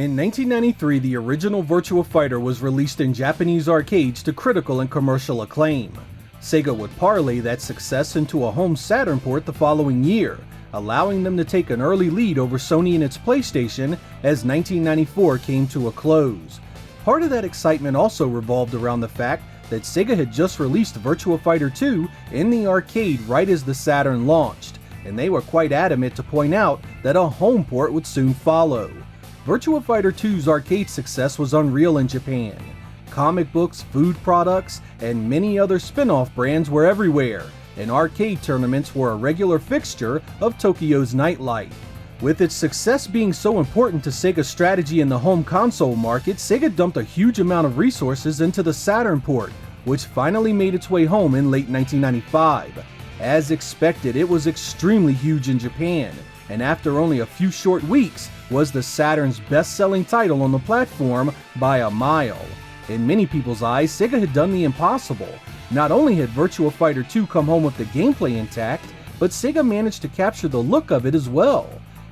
In 1993, the original Virtua Fighter was released in Japanese arcades to critical and commercial acclaim. Sega would parlay that success into a home Saturn port the following year, allowing them to take an early lead over Sony and its PlayStation as 1994 came to a close. Part of that excitement also revolved around the fact that Sega had just released Virtua Fighter 2 in the arcade right as the Saturn launched, and they were quite adamant to point out that a home port would soon follow. Virtua Fighter 2's arcade success was unreal in Japan. Comic books, food products, and many other spin-off brands were everywhere, and arcade tournaments were a regular fixture of Tokyo's nightlife. With its success being so important to Sega's strategy in the home console market, Sega dumped a huge amount of resources into the Saturn port, which finally made its way home in late 1995. As expected, it was extremely huge in Japan, and after only a few short weeks, was the Saturn's best-selling title on the platform by a mile. In many people's eyes, Sega had done the impossible. Not only had Virtua Fighter 2 come home with the gameplay intact, but Sega managed to capture the look of it as well.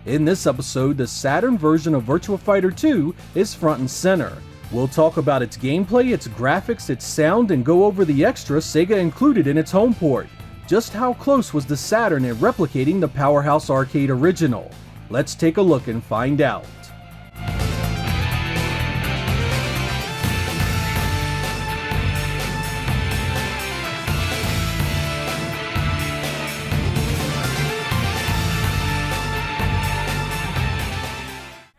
In this episode, the Saturn version of Virtua Fighter 2 is front and center. We'll talk about its gameplay, its graphics, its sound, and go over the extras Sega included in its home port. Just how close was the Saturn at replicating the Powerhouse Arcade original? Let's take a look and find out.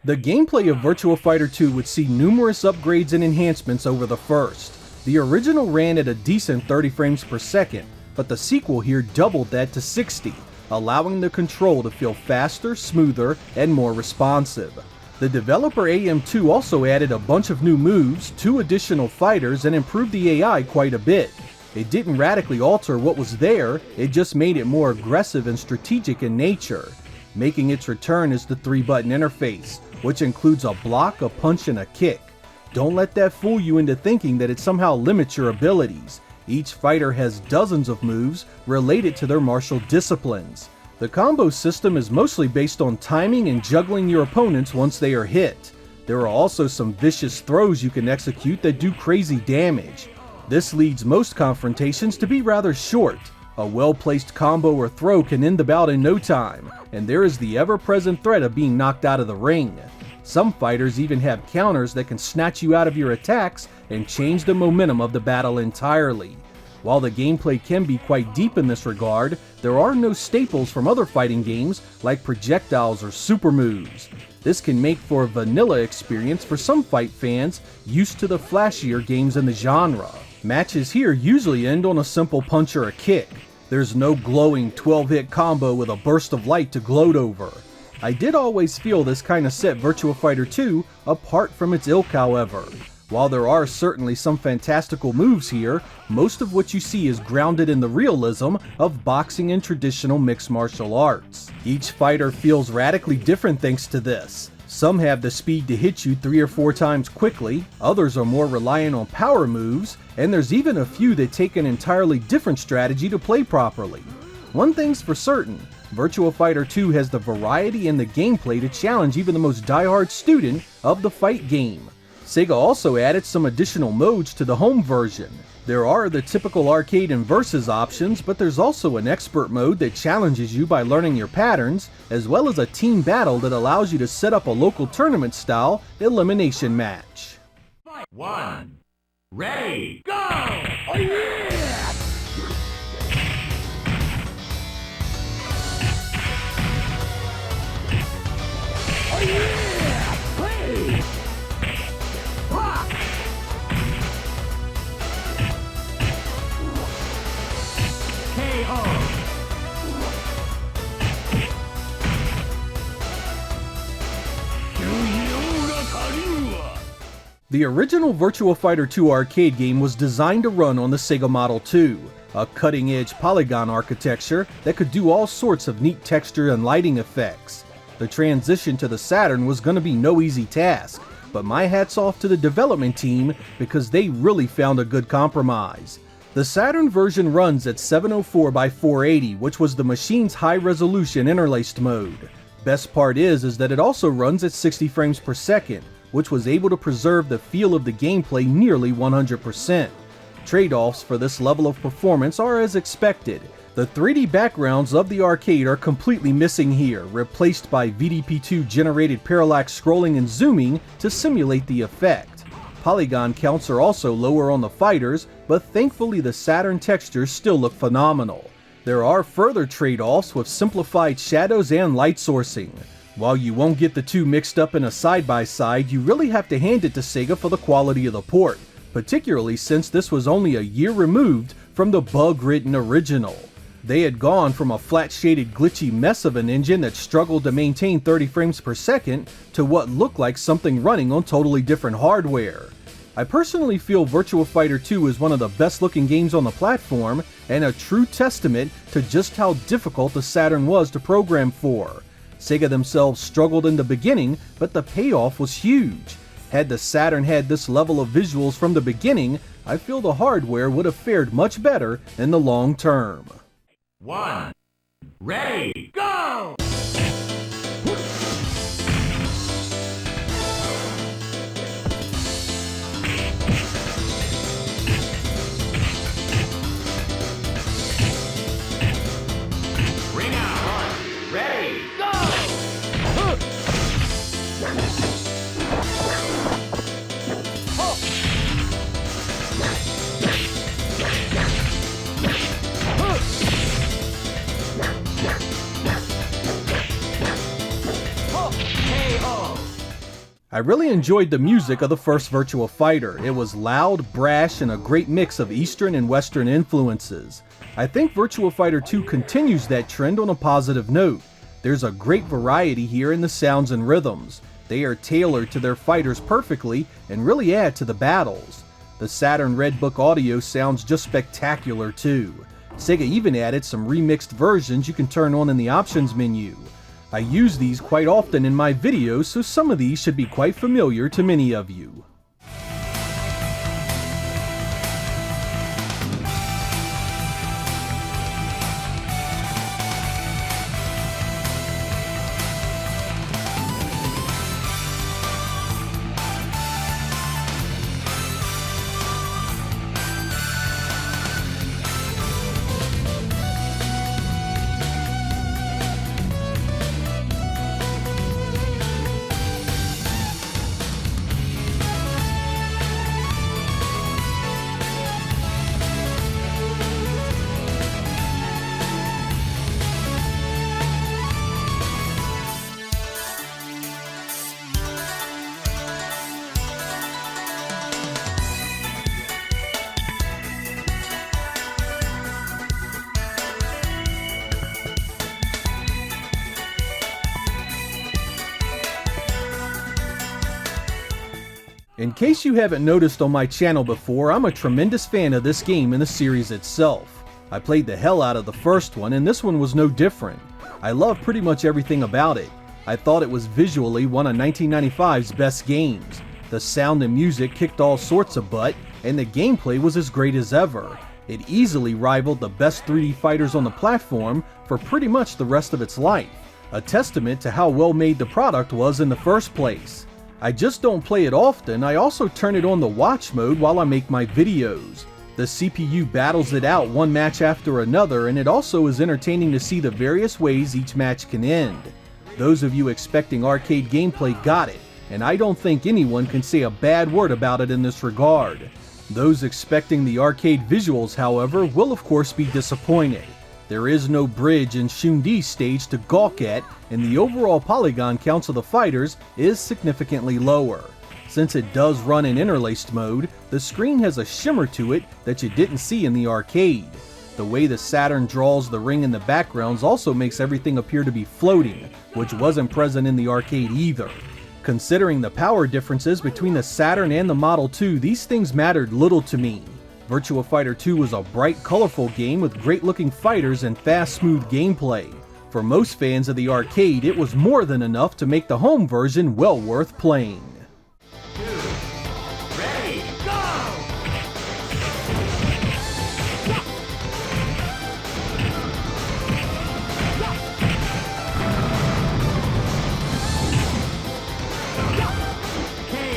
The gameplay of Virtua Fighter 2 would see numerous upgrades and enhancements over the first. The original ran at a decent 30 frames per second, but the sequel here doubled that to 60, allowing the control to feel faster, smoother, and more responsive. The developer AM2 also added a bunch of new moves, 2 additional fighters, and improved the AI quite a bit. It didn't radically alter what was there, it just made it more aggressive and strategic in nature. Making its return is the 3-button interface, which includes a block, a punch, and a kick. Don't let that fool you into thinking that it somehow limits your abilities. Each fighter has dozens of moves related to their martial disciplines. The combo system is mostly based on timing and juggling your opponents once they are hit. There are also some vicious throws you can execute that do crazy damage. This leads most confrontations to be rather short. A well-placed combo or throw can end the bout in no time, and there is the ever-present threat of being knocked out of the ring. Some fighters even have counters that can snatch you out of your attacks and change the momentum of the battle entirely. While the gameplay can be quite deep in this regard, there are no staples from other fighting games like projectiles or super moves. This can make for a vanilla experience for some fight fans used to the flashier games in the genre. Matches here usually end on a simple punch or a kick. There's no glowing 12-hit combo with a burst of light to gloat over. I did always feel this kinda set Virtua Fighter 2 apart from its ilk, however. While there are certainly some fantastical moves here, most of what you see is grounded in the realism of boxing and traditional mixed martial arts. Each fighter feels radically different thanks to this. Some have the speed to hit you 3 or 4 times quickly, others are more reliant on power moves, and there's even a few that take an entirely different strategy to play properly. One thing's for certain, Virtua Fighter 2 has the variety and the gameplay to challenge even the most diehard student of the fight game. Sega also added some additional modes to the home version. There are the typical arcade and versus options, but there's also an expert mode that challenges you by learning your patterns, as well as a team battle that allows you to set up a local tournament-style elimination match. Fight 1. Ready, go! Oh yeah! Oh yeah! Play! Rock! KO! The original Virtua Fighter 2 arcade game was designed to run on the Sega Model 2, a cutting-edge polygon architecture that could do all sorts of neat texture and lighting effects. The transition to the Saturn was going to be no easy task, but my hat's off to the development team because they really found a good compromise. The Saturn version runs at 704 by 480, which was the machine's high-resolution interlaced mode. Best part is that it also runs at 60 frames per second, which was able to preserve the feel of the gameplay nearly 100%. Trade-offs for this level of performance are as expected. The 3D backgrounds of the arcade are completely missing here, replaced by VDP2 generated parallax scrolling and zooming to simulate the effect. Polygon counts are also lower on the fighters, but thankfully the Saturn textures still look phenomenal. There are further trade-offs with simplified shadows and light sourcing. While you won't get the two mixed up in a side-by-side, you really have to hand it to Sega for the quality of the port, particularly since this was only a year removed from the bug-ridden original. They had gone from a flat-shaded glitchy mess of an engine that struggled to maintain 30 frames per second to what looked like something running on totally different hardware. I personally feel Virtua Fighter 2 is one of the best looking games on the platform and a true testament to just how difficult the Saturn was to program for. Sega themselves struggled in the beginning, but the payoff was huge. Had the Saturn had this level of visuals from the beginning, I feel the hardware would have fared much better in the long term. 1. Ready, go! Ring out! Ready, go! I really enjoyed the music of the first Virtua Fighter. It was loud, brash, and a great mix of Eastern and Western influences. I think Virtua Fighter 2 continues that trend on a positive note. There's a great variety here in the sounds and rhythms. They are tailored to their fighters perfectly and really add to the battles. The Saturn Red Book audio sounds just spectacular too. Sega even added some remixed versions you can turn on in the options menu. I use these quite often in my videos, so some of these should be quite familiar to many of you. In case you haven't noticed on my channel before, I'm a tremendous fan of this game and the series itself. I played the hell out of the first one, and this one was no different. I love pretty much everything about it. I thought it was visually one of 1995's best games. The sound and music kicked all sorts of butt, and the gameplay was as great as ever. It easily rivaled the best 3D fighters on the platform for pretty much the rest of its life, a testament to how well made the product was in the first place. I just don't play it often. I also turn it on the watch mode while I make my videos. The CPU battles it out one match after another, and it also is entertaining to see the various ways each match can end. Those of you expecting arcade gameplay got it, and I don't think anyone can say a bad word about it in this regard. Those expecting the arcade visuals, however, will of course be disappointed. There is no bridge and Shun-Di stage to gawk at, and the overall polygon counts of the fighters is significantly lower. Since it does run in interlaced mode, the screen has a shimmer to it that you didn't see in the arcade. The way the Saturn draws the ring in the backgrounds also makes everything appear to be floating, which wasn't present in the arcade either. Considering the power differences between the Saturn and the Model 2, these things mattered little to me. Virtua Fighter 2 was a bright, colorful game with great-looking fighters and fast, smooth gameplay. For most fans of the arcade, it was more than enough to make the home version well worth playing. Ready, go! KO!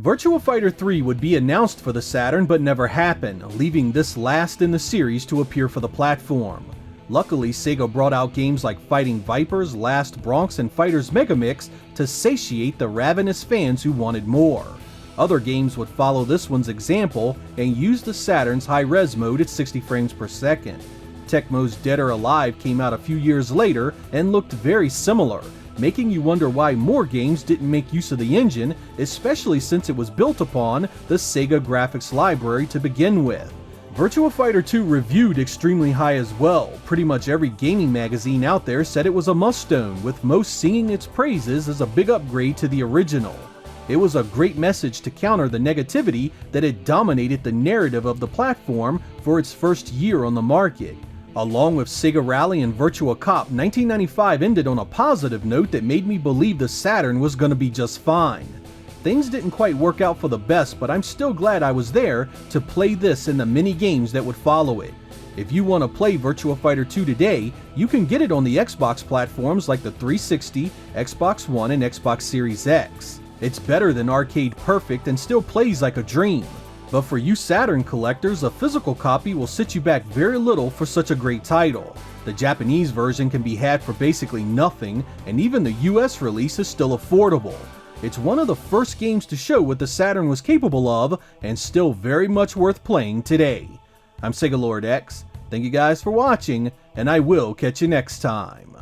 Virtua Fighter 3 would be announced for the Saturn but never happened, leaving this last in the series to appear for the platform. Luckily, Sega brought out games like Fighting Vipers, Last Bronx, and Fighters Megamix to satiate the ravenous fans who wanted more. Other games would follow this one's example and use the Saturn's high-res mode at 60 frames per second. Tecmo's Dead or Alive came out a few years later and looked very similar, making you wonder why more games didn't make use of the engine, especially since it was built upon the Sega Graphics Library to begin with. Virtua Fighter 2 reviewed extremely high as well. Pretty much every gaming magazine out there said it was a must-own, with most singing its praises as a big upgrade to the original. It was a great message to counter the negativity that had dominated the narrative of the platform for its first year on the market. Along with Sega Rally and Virtua Cop, 1995 ended on a positive note that made me believe the Saturn was going to be just fine. Things didn't quite work out for the best, but I'm still glad I was there to play this and the many games that would follow it. If you want to play Virtua Fighter 2 today, you can get it on the Xbox platforms like the 360, Xbox One, and Xbox Series X. It's better than Arcade Perfect and still plays like a dream. But for you Saturn collectors, a physical copy will set you back very little for such a great title. The Japanese version can be had for basically nothing, and even the US release is still affordable. It's one of the first games to show what the Saturn was capable of, and still very much worth playing today. I'm Sega Lord X, thank you guys for watching, and I will catch you next time.